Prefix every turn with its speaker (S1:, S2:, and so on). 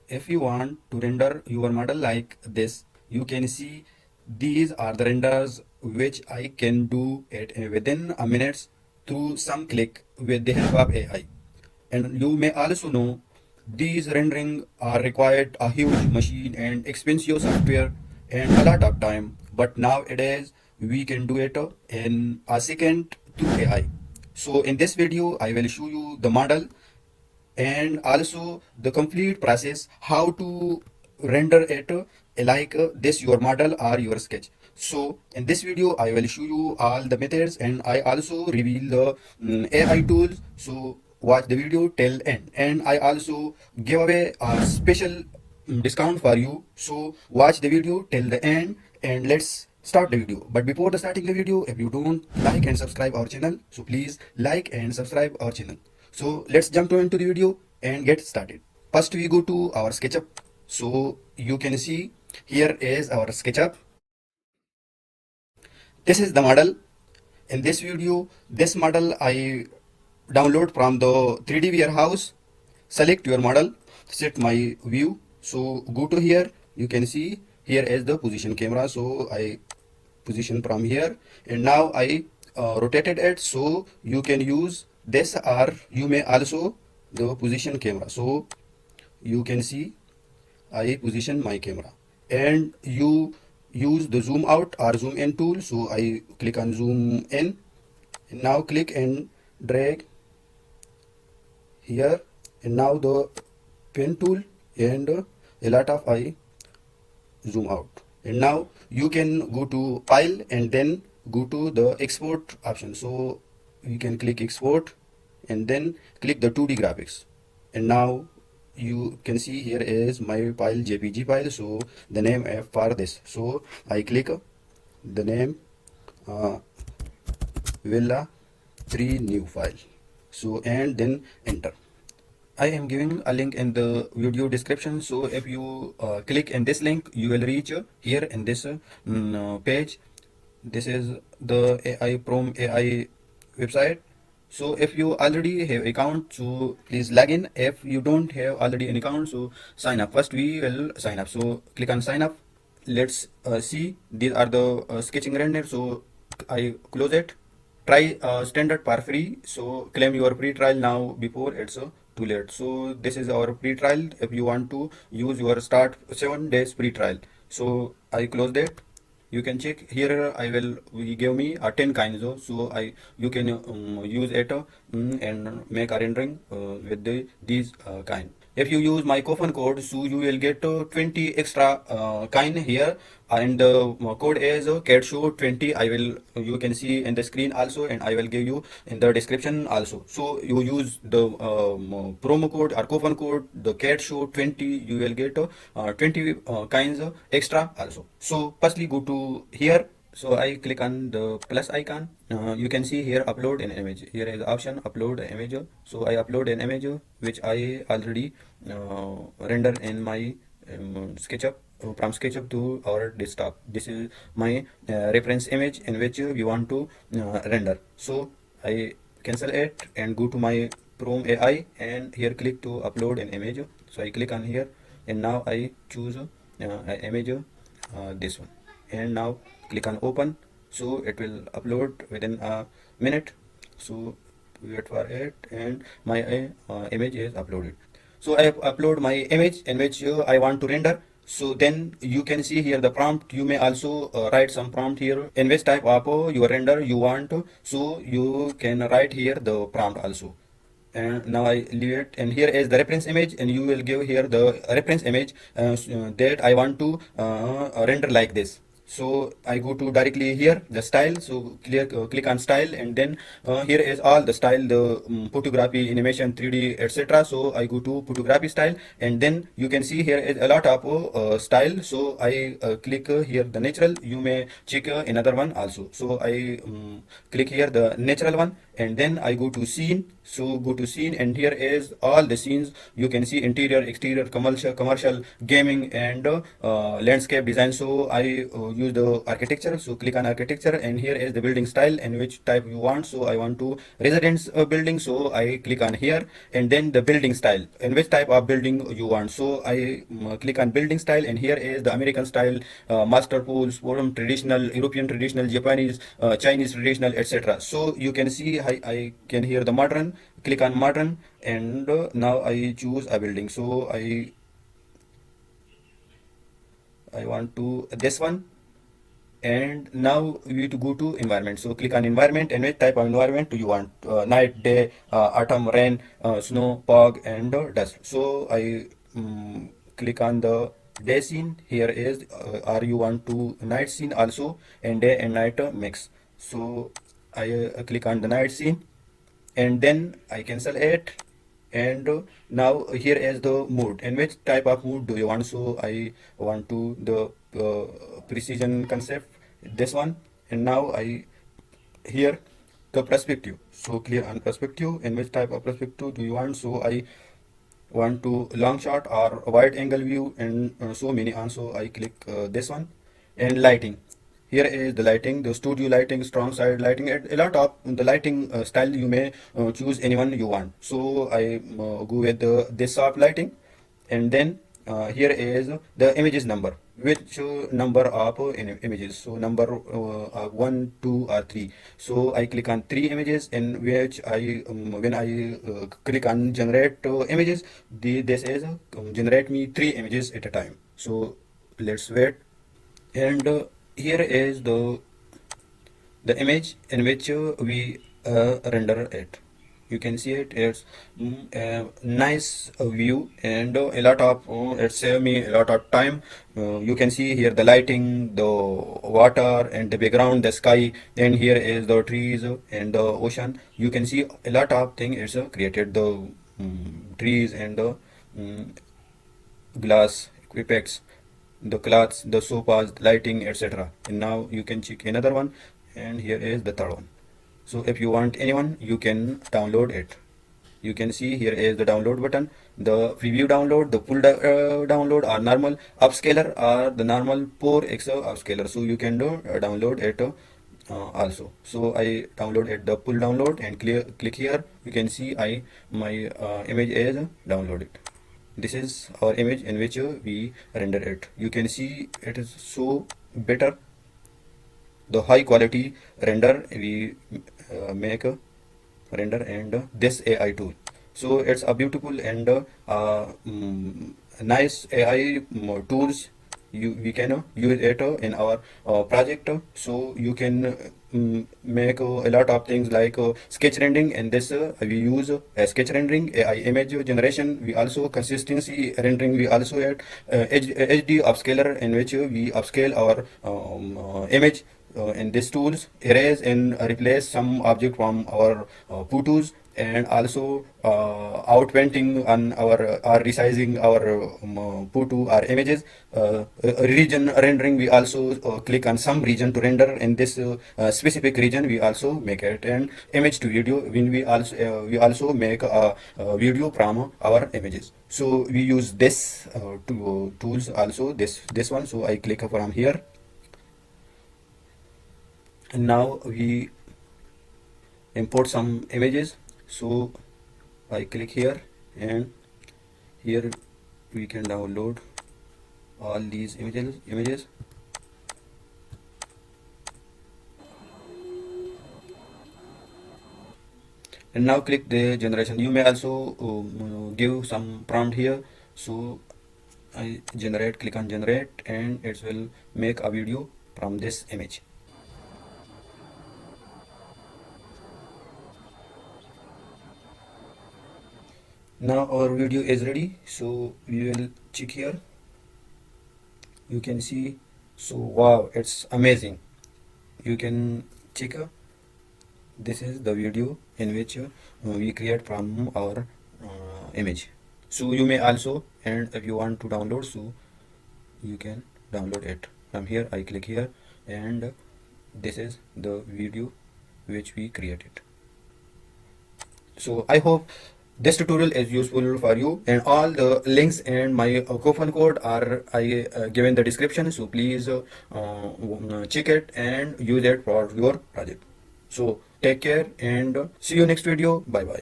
S1: if you want to render your model like this, you can see these are the renders which I can do it within a minute through some click with the help of AI. And you may also know these rendering are required a huge machine and expensive software and a lot of time. But nowadays we can do it in a second through AI. So in this video, I will show you the model and also the complete process how to render it like this your model or your sketch. So in this video I will show you all the methods and I also reveal the AI tools. So watch the video till end, and I also give away a special discount for you. So watch the video till the end and let's start the video. But before the starting the video, if you don't like and subscribe our channel, so please like and subscribe our channel. So let's jump into the video and get started. First we go to our SketchUp. So you can see here is our SketchUp. This is the model. In this video, this model I download from the 3D warehouse. Select your model, set my view. So go to here, you can see here is the position camera. So I position from here and now I rotated it, so you can use this or you may also the position camera. So you can see I position my camera and you use the zoom out or zoom in tool. So I click on zoom in and now click and drag here and now the pen tool and a lot of I zoom out. And now you can go to file and then go to the export option. So you can click export and then click the 2D graphics. And now you can see here is my file, JPG file. So the name for this. So I click the name Villa 3 new file. So and then enter. I am giving a link in the video description. So if you click in this link, you will reach here in this page. This is the AI PromeAI website. So if you already have account, so please log in. If you don't have already an account, so sign up. First we will sign up. So click on sign up. Let's see. These are the sketching render. So I close it. Try standard for free. So claim your free trial now before it's too late. So this is our free trial. If you want to use your start 7 days free trial, so I closed it. You can check here. I will give me a 10 kinds of, so you can use it and make a rendering with these kind. If you use my coupon code, so you will get 20 extra kind here, and the code is CATSHOW20. I will, you can see in the screen also, and I will give you in the description also. So you use the promo code or coupon code, the CATSHOW20, you will get 20 kinds extra also. So firstly go to here. So I click on the plus icon. You can see here upload an image. Here is the option upload an image. So I upload an image which I already render in my SketchUp, from SketchUp to our desktop. This is my reference image in which we want to render. So I cancel it and go to my PromeAI and here click to upload an image. So I click on here and now I choose an image, this one, and now click on open. So it will upload within a minute. So wait for it and my image is uploaded. So I have uploaded my image in which I want to render. So then you can see here the prompt. You may also write some prompt here in which type of your render you want. So you can write here the prompt also. And now I leave it, and here is the reference image, and you will give here the reference image that I want to render like this. So I go to directly here the style. So click on style, and then here is all the style, the photography, animation, 3D, etc. So I go to photography style, and then you can see here is a lot of style. So I click here the natural. You may check another one also. So I click here the natural one, and then I go to scene. So go to scene, and here is all the scenes. You can see interior, exterior, commercial, gaming, and landscape design. So I use the architecture. So click on architecture, and here is the building style and which type you want. So I want to residence building. So I click on here, and then the building style and which type of building you want. So I click on building style, and here is the American style, master pools, forum traditional, European traditional, Japanese, Chinese traditional, etc. So you can see I can hear the modern. Click on modern, and now I choose a building. So I want to this one, and now we need to go to environment. So click on environment, and which type of environment do you want? Night, day, autumn, rain, snow, fog, and dust. So I click on the day scene. Here is or you want to night scene also, and day and night mix. So I click on the night scene, and then I cancel it. And now here is the mood, and which type of mood do you want? So I want to the precision concept, this one. And now I here the perspective. So clear on perspective, and which type of perspective do you want? So I want to long shot or wide angle view, and so many on. So I click this one. And lighting, here is the lighting, the studio lighting, strong side lighting, a lot of the lighting style. You may choose anyone you want. So I go with this soft lighting. And then here is the images number, which number of images. So number 1, 2, or 3. So I click on 3 images, in which I when I click on generate images, this is generate me 3 images at a time. So let's wait. And here is the image in which we render it. You can see it. It's a nice view, and a lot of it saved me a lot of time. You can see here the lighting, the water, and the background, the sky. And here is the trees and the ocean. You can see a lot of things. It's created the trees and the glass equipages, the cloths, the sofas, lighting, etc. And now you can check another one, and here is the third one. So if you want anyone, you can download it. You can see here is the download button, the preview download, the full download, or normal upscaler, or the normal 4x upscaler. So you can download it also. So I download it, the full download, and click here. You can see my image is downloaded. This is our image in which we render it. You can see it is so better, the high quality render we make render, and this AI tool. So it's a beautiful and nice AI tools. We can use it in our project. So you can make a lot of things like sketch rendering, and this we use sketch rendering, AI image generation. We also consistency rendering. We also add HD upscaler, in which we upscale our image. In these tools, erase and replace some object from our photos, and also outpainting on our or resizing our photo or images. Region rendering, we also click on some region to render. In this specific region, we also make it. And image to video, when we also make a video from our images. So we use this tools also, this one. So I click from here, and now we import some images. So I click here, and here we can download all these images. And now click the generation. You may also give some prompt here. So I generate, click on generate, and it will make a video from this image. Now our video is ready. So we will check here. You can see. So wow, it's amazing. You can check this is the video in which we create from our image. So you may also, and if you want to download, so you can download it from here. I click here, and this is the video which we created. So I hope this tutorial is useful for you, and all the links and my coupon code are I given the description. So please check it and use it for your project. So take care and see you next video. Bye bye.